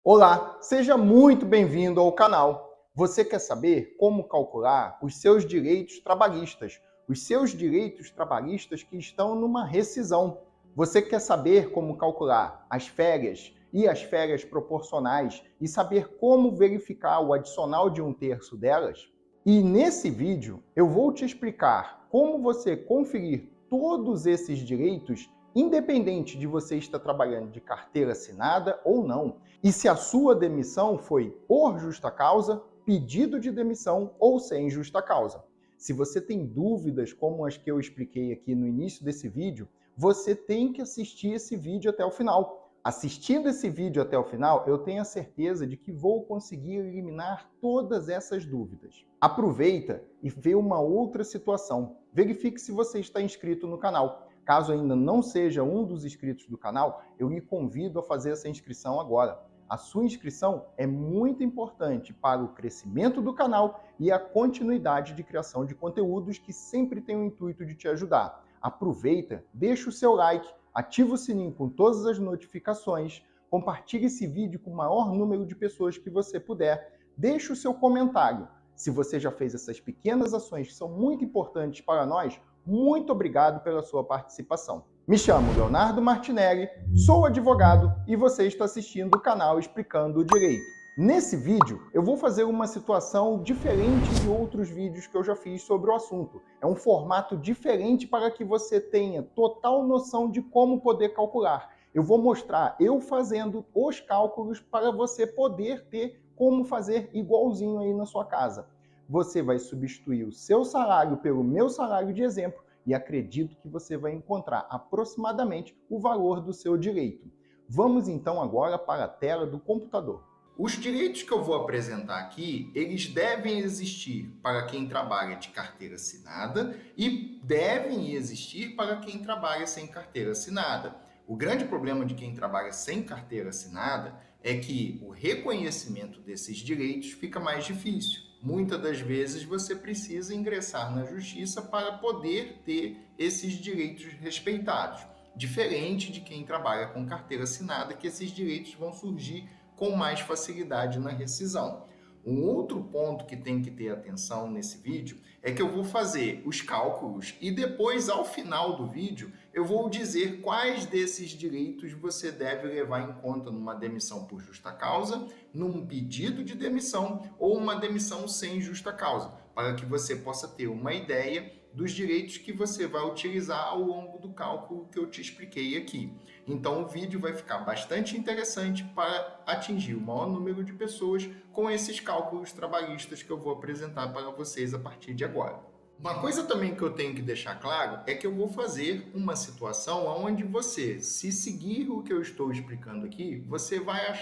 Olá, seja muito bem-vindo ao canal. Você quer saber como calcular os seus direitos trabalhistas? Os seus direitos trabalhistas que estão numa rescisão. Você quer saber como calcular as férias e as férias proporcionais e saber como verificar o adicional de 1/3 delas? E nesse vídeo eu vou te explicar como você conferir todos esses direitos, independente de você estar trabalhando de carteira assinada ou não, e se a sua demissão foi por justa causa, pedido de demissão ou sem justa causa. Se você tem dúvidas como as que eu expliquei aqui no início desse vídeo, você tem que assistir esse vídeo até o final. Assistindo esse vídeo até o final, eu tenho a certeza de que vou conseguir eliminar todas essas dúvidas. Aproveita e vê uma outra situação. Verifique se você está inscrito no canal. Caso ainda não seja um dos inscritos do canal, eu lhe convido a fazer essa inscrição agora. A sua inscrição é muito importante para o crescimento do canal e a continuidade de criação de conteúdos que sempre tem o intuito de te ajudar. Aproveita, deixa o seu like, ativa o sininho com todas as notificações, compartilhe esse vídeo com o maior número de pessoas que você puder, deixa o seu comentário. Se você já fez essas pequenas ações que são muito importantes para nós, muito obrigado pela sua participação. Me chamo Leonardo Martinelli, sou advogado e você está assistindo o canal Explicando o Direito. Nesse vídeo, eu vou fazer uma situação diferente de outros vídeos que eu já fiz sobre o assunto. É um formato diferente para que você tenha total noção de como poder calcular. Eu vou mostrar eu fazendo os cálculos para você poder ter como fazer igualzinho aí na sua casa. Você vai substituir o seu salário pelo meu salário de exemplo e acredito que você vai encontrar aproximadamente o valor do seu direito. Vamos então agora para a tela do computador. Os direitos que eu vou apresentar aqui, eles devem existir para quem trabalha de carteira assinada e devem existir para quem trabalha sem carteira assinada. O grande problema de quem trabalha sem carteira assinada é que o reconhecimento desses direitos fica mais difícil. Muitas das vezes você precisa ingressar na justiça para poder ter esses direitos respeitados. Diferente de quem trabalha com carteira assinada, que esses direitos vão surgir com mais facilidade na rescisão. Um outro ponto que tem que ter atenção nesse vídeo é que eu vou fazer os cálculos e depois, ao final do vídeo, eu vou dizer quais desses direitos você deve levar em conta numa demissão por justa causa, num pedido de demissão ou uma demissão sem justa causa, para que você possa ter uma ideia dos direitos que você vai utilizar ao longo do cálculo que eu te expliquei aqui. Então o vídeo vai ficar bastante interessante para atingir o maior número de pessoas com esses cálculos trabalhistas que eu vou apresentar para vocês a partir de agora. Uma coisa também que eu tenho que deixar claro é que eu vou fazer uma situação onde você, se seguir o que eu estou explicando aqui, você vai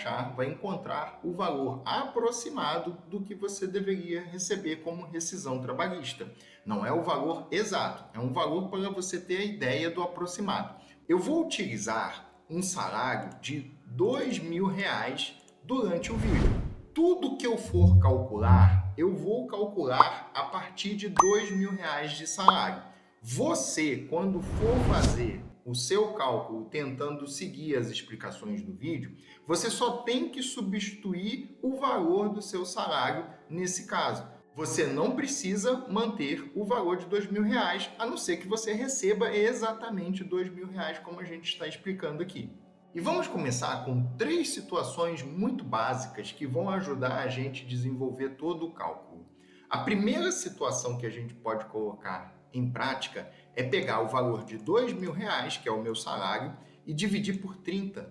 encontrar o valor aproximado do que você deveria receber como rescisão trabalhista. Não é o valor exato, é um valor para você ter a ideia do aproximado. Eu vou utilizar um salário de R$ 2.000 durante o vídeo. Tudo que eu for calcular, eu vou calcular a partir de R$ 2.000 de salário. Você, quando for fazer o seu cálculo tentando seguir as explicações do vídeo, você só tem que substituir o valor do seu salário nesse caso. Você não precisa manter o valor de R$ 2.000, a não ser que você receba exatamente R$ 2.000, como a gente está explicando aqui. E vamos começar com 3 situações muito básicas que vão ajudar a gente a desenvolver todo o cálculo. A primeira situação que a gente pode colocar em prática é pegar o valor de R$ 2.000, que é o meu salário, e dividir por 30.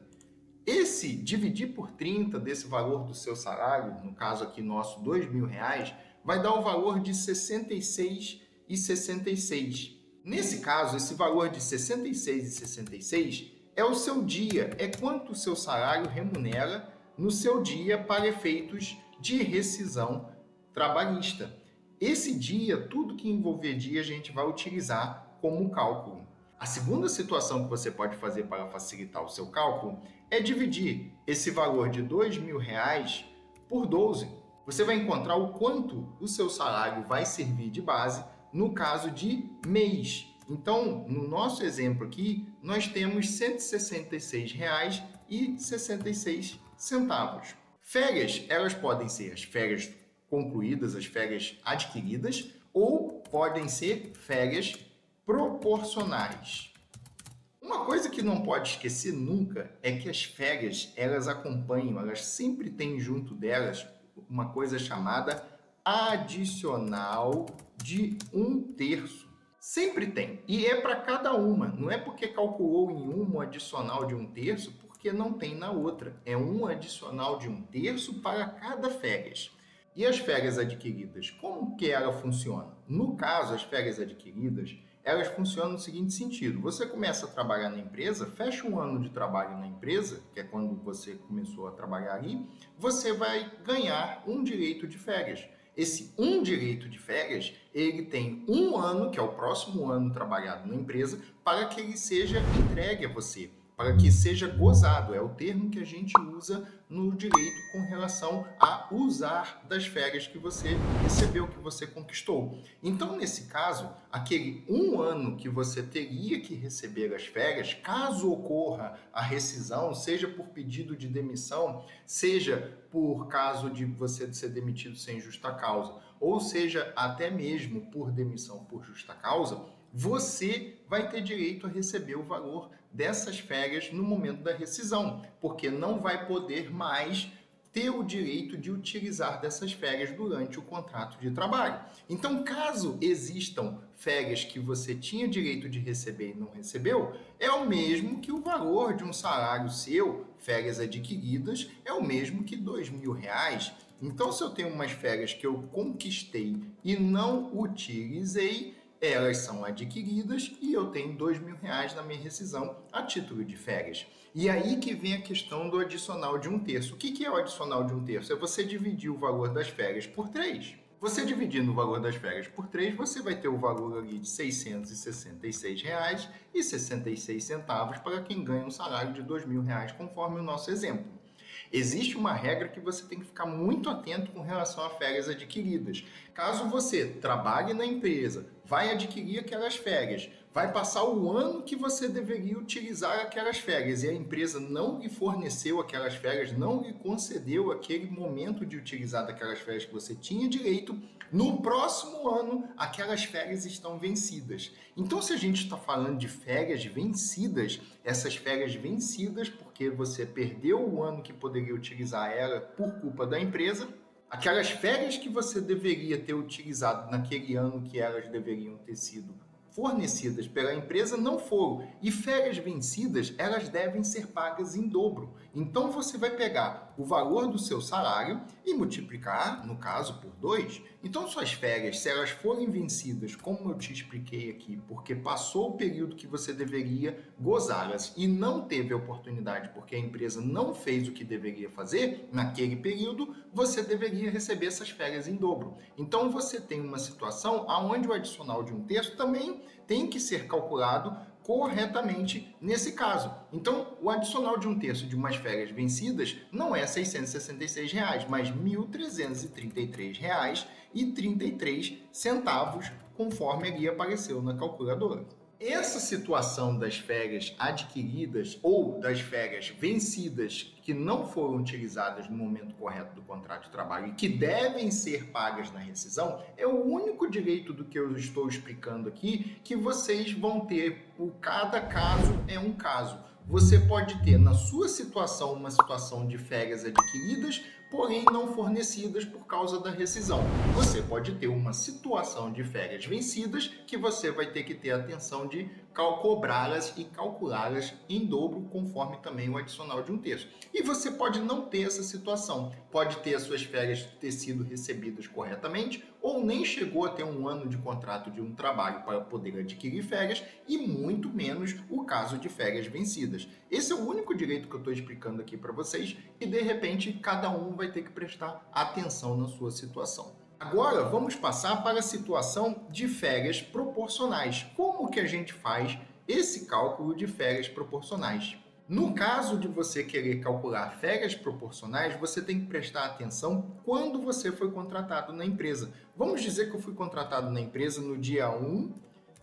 Esse dividir por 30 desse valor do seu salário, no caso aqui nosso R$ 2.000, vai dar o valor de R$ 66,66. Nesse caso, esse valor de R$ 66,66 é o seu dia, é quanto o seu salário remunera no seu dia para efeitos de rescisão trabalhista. Esse dia, tudo que envolver dia, a gente vai utilizar como cálculo. A segunda situação que você pode fazer para facilitar o seu cálculo é dividir esse valor de R$ 2.000 por 12. Você vai encontrar o quanto o seu salário vai servir de base no caso de mês. Então, no nosso exemplo aqui, nós temos R$ 166,66. Férias, elas podem ser as férias concluídas, as férias adquiridas, ou podem ser férias proporcionais. Uma coisa que não pode esquecer nunca é que as férias, elas acompanham, elas sempre têm junto delas uma coisa chamada adicional de 1/3. Sempre tem. E é para cada uma. Não é porque calculou em uma um adicional de 1/3, porque não tem na outra. É um adicional de 1/3 para cada férias. E as férias adquiridas, como que ela funciona? No caso, as férias adquiridas, elas funcionam no seguinte sentido: você começa a trabalhar na empresa, fecha um ano de trabalho na empresa, que é quando você começou a trabalhar ali, você vai ganhar um direito de férias. Esse um direito de férias, ele tem um ano, que é o próximo ano trabalhado na empresa, para que ele seja entregue a você, para que seja gozado. É o termo que a gente usa no direito com relação a usar das férias que você recebeu, que você conquistou. Então, nesse caso, aquele um ano que você teria que receber as férias, caso ocorra a rescisão, seja por pedido de demissão, seja por caso de você ser demitido sem justa causa, ou seja, até mesmo por demissão por justa causa, você vai ter direito a receber o valor dessas férias no momento da rescisão, porque não vai poder mais ter o direito de utilizar dessas férias durante o contrato de trabalho. Então, caso existam férias que você tinha direito de receber e não recebeu, é o mesmo que o valor de um salário seu, férias adquiridas, é o mesmo que R$ 2.000. Então, se eu tenho umas férias que eu conquistei e não utilizei, elas são adquiridas e eu tenho R$ 2.000 na minha rescisão a título de férias. E aí que vem a questão do adicional de 1/3. O que é o adicional de 1/3? É você dividir o valor das férias por 3. Você dividindo o valor das férias por 3, você vai ter o valor ali de R$ 666,66 para quem ganha um salário de R$ 2.000, conforme o nosso exemplo. Existe uma regra que você tem que ficar muito atento com relação a férias adquiridas. Caso você trabalhe na empresa, vai adquirir aquelas férias, vai passar o ano que você deveria utilizar aquelas férias e a empresa não lhe forneceu aquelas férias, não lhe concedeu aquele momento de utilizar daquelas férias que você tinha direito, no próximo ano aquelas férias estão vencidas. Então, se a gente está falando de férias vencidas, essas férias vencidas porque você perdeu o ano que poderia utilizar ela por culpa da empresa, aquelas férias que você deveria ter utilizado naquele ano que elas deveriam ter sido fornecidas pela empresa não foram. E férias vencidas, elas devem ser pagas em dobro. Então, você vai pegar o valor do seu salário e multiplicar, no caso, por 2. Então, suas férias, se elas forem vencidas, como eu te expliquei aqui, porque passou o período que você deveria gozá-las e não teve a oportunidade porque a empresa não fez o que deveria fazer naquele período, você deveria receber essas férias em dobro. Então, você tem uma situação onde o adicional de 1/3 também tem que ser calculado corretamente nesse caso. Então, o adicional de 1/3 de umas férias vencidas não é R$ 666, mas R$ 1.333,33, conforme ali apareceu na calculadora. Essa situação das férias adquiridas ou das férias vencidas que não foram utilizadas no momento correto do contrato de trabalho e que devem ser pagas na rescisão é o único direito do que eu estou explicando aqui que vocês vão ter. Cada caso é um caso. Você pode ter na sua situação uma situação de férias adquiridas, porém não fornecidas por causa da rescisão. Você pode ter uma situação de férias vencidas que você vai ter que ter atenção de cobrá-las e calculá-las em dobro, conforme também o adicional de 1/3. E você pode não ter essa situação, pode ter as suas férias ter sido recebidas corretamente ou nem chegou a ter um ano de contrato de um trabalho para poder adquirir férias e muito menos o caso de férias vencidas. Esse é o único direito que eu estou explicando aqui para vocês e de repente cada um vai ter que prestar atenção na sua situação. Agora vamos passar para a situação de férias proporcionais. Como que a gente faz esse cálculo de férias proporcionais? No caso de você querer calcular férias proporcionais, você tem que prestar atenção quando você foi contratado na empresa. Vamos dizer que eu fui contratado na empresa no dia 1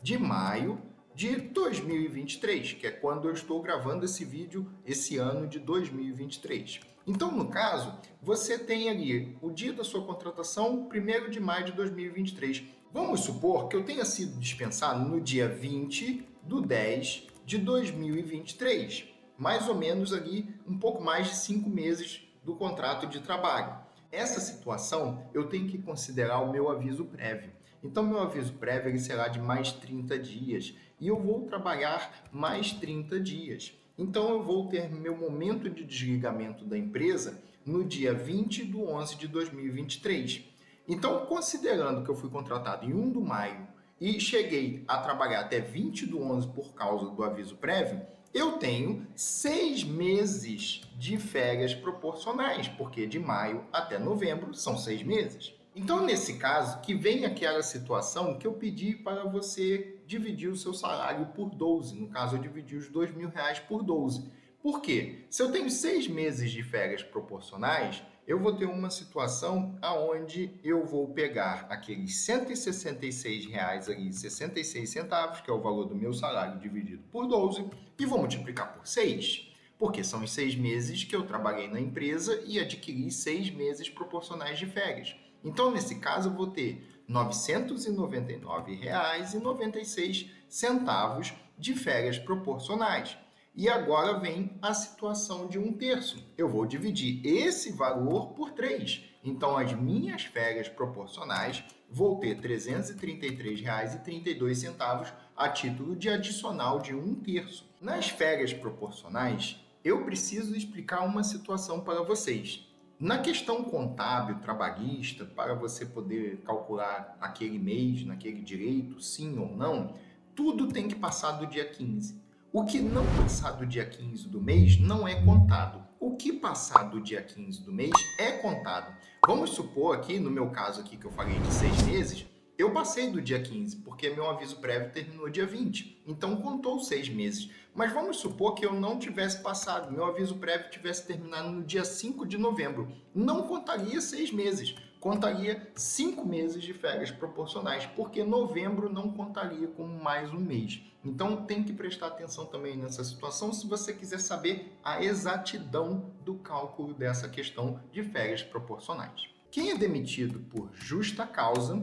de maio de 2023, que é quando eu estou gravando esse vídeo esse ano de 2023. Então, no caso, você tem ali o dia da sua contratação, 1º de maio de 2023. Vamos supor que eu tenha sido dispensado no dia 20/10 de 2023, mais ou menos ali um pouco mais de 5 meses do contrato de trabalho. Essa situação eu tenho que considerar o meu aviso prévio. Então, meu aviso prévio ele será de mais 30 dias e eu vou trabalhar mais 30 dias. Então, eu vou ter meu momento de desligamento da empresa no dia 20/11 de 2023. Então, considerando que eu fui contratado em 1 de maio e cheguei a trabalhar até 20/11 por causa do aviso prévio, eu tenho 6 meses de férias proporcionais, porque de maio até novembro são 6 meses. Então, nesse caso, que vem aquela situação que eu pedi para você dividir o seu salário por 12. No caso, eu dividi os R$ 2.000 por 12. Por quê? Se eu tenho 6 meses de férias proporcionais, eu vou ter uma situação onde eu vou pegar aqueles R$ 166,66, que é o valor do meu salário dividido por 12, e vou multiplicar por 6. Porque são os 6 meses que eu trabalhei na empresa e adquiri 6 meses proporcionais de férias. Então, nesse caso, eu vou ter R$ 999,96 de férias proporcionais. E agora vem a situação de 1/3. Eu vou dividir esse valor por 3. Então, as minhas férias proporcionais vou ter R$ 333,32 a título de adicional de 1/3. Nas férias proporcionais, eu preciso explicar uma situação para vocês. Na questão contábil, trabalhista, para você poder calcular aquele mês, naquele direito, sim ou não, tudo tem que passar do dia 15. O que não passar do dia 15 do mês não é contado. O que passar do dia 15 do mês é contado. Vamos supor aqui, no meu caso aqui que eu falei de 6 meses, eu passei do dia 15, porque meu aviso prévio terminou dia 20. Então, contou 6 meses. Mas vamos supor que eu não tivesse passado, meu aviso prévio tivesse terminado no dia 5 de novembro. Não contaria 6 meses, contaria 5 meses de férias proporcionais, porque novembro não contaria como mais um mês. Então, tem que prestar atenção também nessa situação se você quiser saber a exatidão do cálculo dessa questão de férias proporcionais. Quem é demitido por justa causa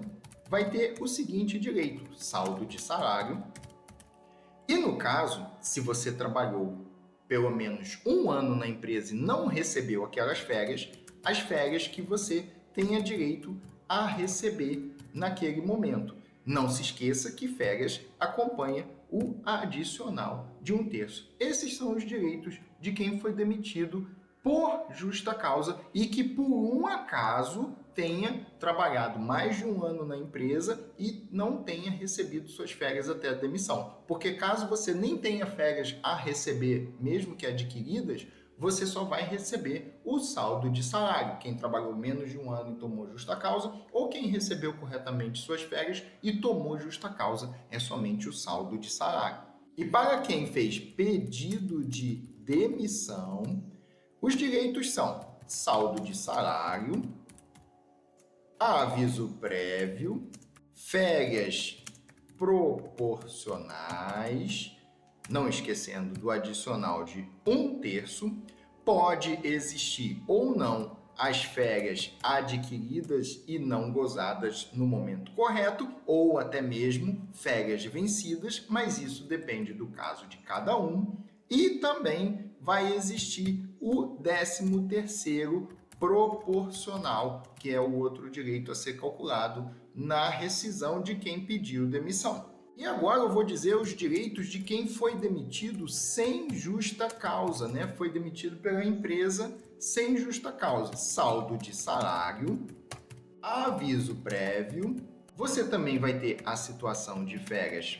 vai ter o seguinte direito: saldo de salário. E no caso, se você trabalhou pelo menos 1 ano na empresa e não recebeu aquelas férias, as férias que você tenha direito a receber naquele momento. Não se esqueça que férias acompanha o adicional de 1/3. Esses são os direitos de quem foi demitido por justa causa e que por um acaso tenha trabalhado mais de 1 ano na empresa e não tenha recebido suas férias até a demissão. Porque caso você nem tenha férias a receber, mesmo que adquiridas, você só vai receber o saldo de salário. Quem trabalhou menos de 1 ano e tomou justa causa, ou quem recebeu corretamente suas férias e tomou justa causa, é somente o saldo de salário. E para quem fez pedido de demissão, os direitos são saldo de salário, aviso prévio, férias proporcionais, não esquecendo do adicional de 1/3, pode existir ou não as férias adquiridas e não gozadas no momento correto, ou até mesmo férias vencidas, mas isso depende do caso de cada um. E também vai existir o 13º proporcional, que é o outro direito a ser calculado na rescisão de quem pediu demissão. E agora eu vou dizer os direitos de quem foi demitido sem justa causa, né? Foi demitido pela empresa sem justa causa. Saldo de salário, aviso prévio. Você também vai ter a situação de férias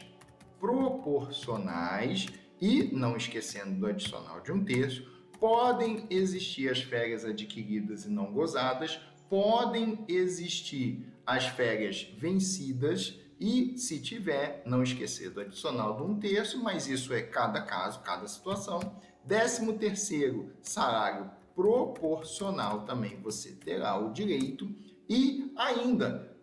proporcionais e, não esquecendo do adicional de 1/3, podem existir as férias adquiridas e não gozadas, podem existir as férias vencidas e, se tiver, não esquecer do adicional de 1/3, mas isso é cada caso, cada situação. 13º salário proporcional também você terá o direito e ainda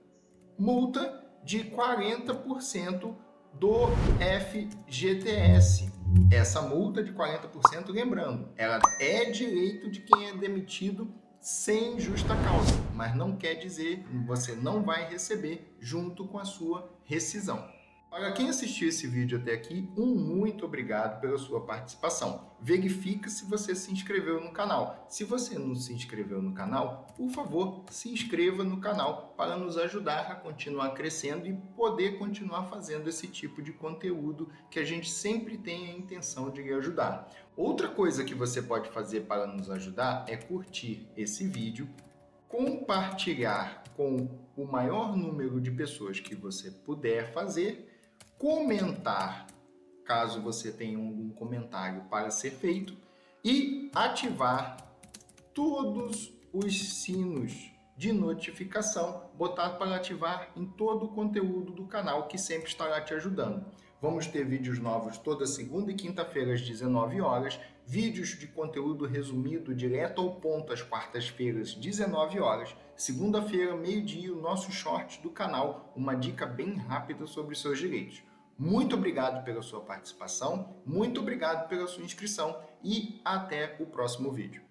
multa de 40% do FGTS. Essa multa de 40%, lembrando, ela é direito de quem é demitido sem justa causa, mas não quer dizer que você não vai receber junto com a sua rescisão. Para quem assistiu esse vídeo até aqui, muito obrigado pela sua participação. Verifique se você se inscreveu no canal. Se você não se inscreveu no canal, por favor, se inscreva no canal para nos ajudar a continuar crescendo e poder continuar fazendo esse tipo de conteúdo que a gente sempre tem a intenção de lhe ajudar. Outra coisa que você pode fazer para nos ajudar é curtir esse vídeo, compartilhar com o maior número de pessoas que você puder fazer, comentar, caso você tenha algum comentário para ser feito, e ativar todos os sinos de notificação, botar para ativar em todo o conteúdo do canal, que sempre estará te ajudando. Vamos ter vídeos novos toda segunda e quinta-feira às 19 horas, vídeos de conteúdo resumido direto ao ponto às quartas-feiras, 19 horas, segunda-feira, meio-dia, o nosso short do canal, uma dica bem rápida sobre os seus direitos. Muito obrigado pela sua participação, muito obrigado pela sua inscrição e até o próximo vídeo.